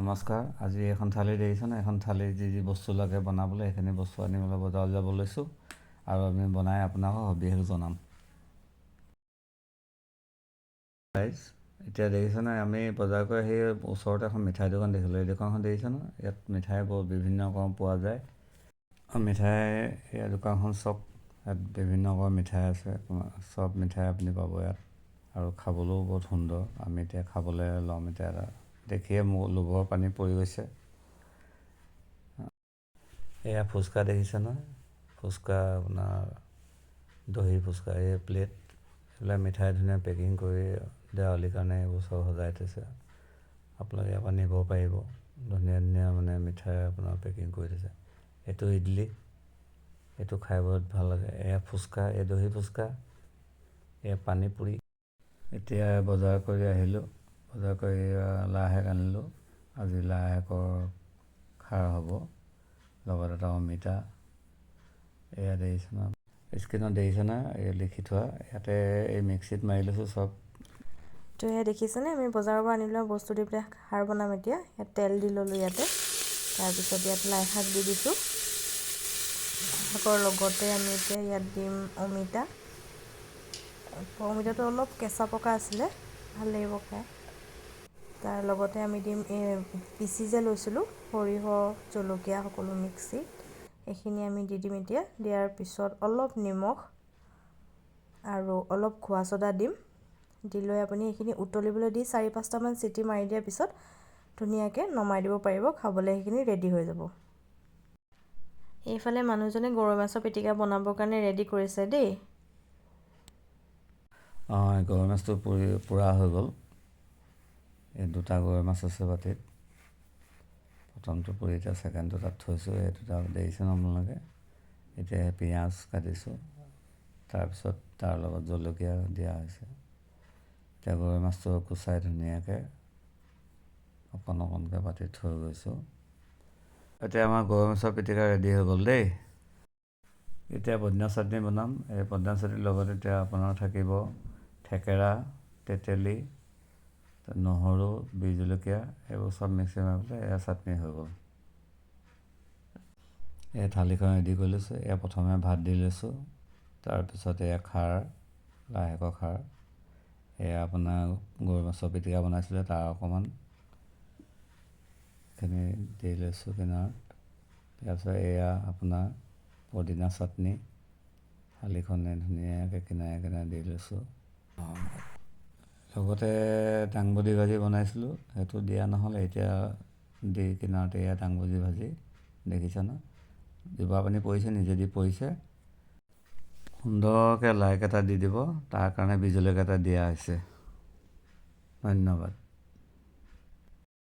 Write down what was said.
নমস্কাৰ। আজি এখন থালি দেখিছোঁ না, এখন থালি যি বস্তু লাগে বনাবলৈ সেইখিনি বস্তু আনিবলৈ বজাৰলৈ যাব লৈছোঁ আৰু আমি বনাই আপোনাক সবিশেষ জনাম। এতিয়া দেখিছোঁ না, আমি বজাৰ কৰি সেই ওচৰতে এখন মিঠাই দোকান দেখিলোঁ। এই দোকানখন দেখিছোঁ না, ইয়াত মিঠাই বিভিন্ন ৰকম পোৱা যায়। মিঠাই এই দোকানখন চব ইয়াত বিভিন্ন ৰকমৰ মিঠাই আছে, চব মিঠাই আপুনি পাব ইয়াত আৰু খাবলৈও বহুত সুন্দৰ। আমি এতিয়া খাবলৈ ল'ম। এতিয়া দেখিয়ে মোৰ লোভৰ পানী পৰি গৈছে। এয়া ফুচকা দেখিছে নহয়, ফুচকা আপোনাৰ দহি ফুচকা, এই প্লেট এইবিলাক মিঠাই ধুনীয়া পেকিং কৰি দেৱালীৰ কাৰণে এইবোৰ চব সজাই থৈছে। আপোনালোকে ইয়াৰ পৰা নিব পাৰিব। ধুনীয়া ধুনীয়া মিঠাই আপোনাৰ পেকিং কৰি থৈছে। এইটো ইডলি, এইটো খাই বহুত ভাল লাগে। এয়া ফুচকা, এই দহি ফুচকা, এয়া পানী পুৰি। এতিয়া বজাৰ কৰি আহিলোঁ, বজাৰ কৰি লাই শাক আনিলোঁ। আজি লাই শাকৰ খাৰ হ'ব, লগত এটা অমিতা। এয়া দেখিছে না, স্ক্ৰীণত দেখিছে না, এই লিখি থোৱা। ইয়াতে এই মিক্সিত মাৰি লৈছোঁ চব। তো এয়া দেখিছেনে, আমি বজাৰৰ পৰা আনি লোৱা বস্তু দি পেলাই খাৰ বনাম। এতিয়া ইয়াত তেল দি ল'লোঁ ইয়াতে, তাৰপিছত ইয়াত লাই শাক দি দিছোঁ। শাকৰ লগতে আমি এতিয়া ইয়াত দিম অমিতা। অমিতাটো অলপ কেঁচা পকা আছিলে, ভাল লাগিব খাই। তাৰ লগতে আমি দিম পিচি যে লৈছিলোঁ সৰিয়হ, জলকীয়া সকলো মিক্সিত, এইখিনি আমি দি দিম এতিয়া। দিয়াৰ পিছত অলপ নিমখ আৰু অলপ খোৱা ছ'ডা দিম। দি লৈ আপুনি এইখিনি উতলিবলৈ দি 4-5টামান চিটি মাৰি দিয়াৰ পিছত ধুনীয়াকৈ নমাই দিব পাৰিব। খাবলৈ সেইখিনি ৰেডি হৈ যাব। এইফালে মানুহজনে গৰৈ মাছৰ পিটিকা বনাবৰ কাৰণে ৰেডি কৰিছে দেই। গৰৈ মাছটো পুৰা হৈ গ'ল। এই দুটা গৰৈ মাছ আছে বাতিত। প্ৰথমটো পুৰি, এতিয়া ছেকেণ্ডটো তাত থৈছোঁ। এই দুটা দেখিছে ন আপোনালোকে। এতিয়া পিঁয়াজ কাটিছোঁ, তাৰপিছত তাৰ লগত জলকীয়া দিয়া হৈছে। এতিয়া গৰৈ মাছটো কুচাই ধুনীয়াকৈ অকণ অকণকৈ বাতিত থৈ গৈছোঁ। এতিয়া আমাৰ গৰৈ মাছৰ পিটিকা ৰেডি হৈ গ'ল দেই। এতিয়া পদিনা চাটনি বনাম। এই পদিনা চাটনিৰ লগত এতিয়া আপোনাৰ থাকিব থেকেৰা, তেতেলী, নহৰু, বিহ জলকীয়া, এইবোৰ চব মিক্সি মাৰি পেলাই এয়া চাটনি হৈ গ'ল। এই থালিখন ৰেডি কৰি লৈছোঁ। এয়া প্ৰথমে ভাত দি লৈছোঁ, তাৰপিছত এয়া খাৰ, লাই শাকৰ খাৰ, এয়া আপোনাৰ গৰৈ মাছৰ পিটিকা বনাইছিলে তাৰ অকণমান এইখিনি দি লৈছোঁ কিনাৰত। তাৰপিছত এয়া আপোনাৰ পদিনা চাটনি, থালিখনে ধুনীয়াকৈ কিনাৰে কিনাৰে দি লৈছোঁ। লগতে দাংবডি ভাজি বনাইছিলোঁ, সেইটো দিয়া নহ'ল। এতিয়া দি কিনাৰতে এয়া দাংবডি ভাজি দেখিছে ন, জিভা পানী পৰিছে, নিজেদি পৰিছে। সুন্দৰকৈ লাইক এটা দি দিব, তাৰ কাৰণে বিহ জলকীয়া এটা দিয়া হৈছে। ধন্যবাদ।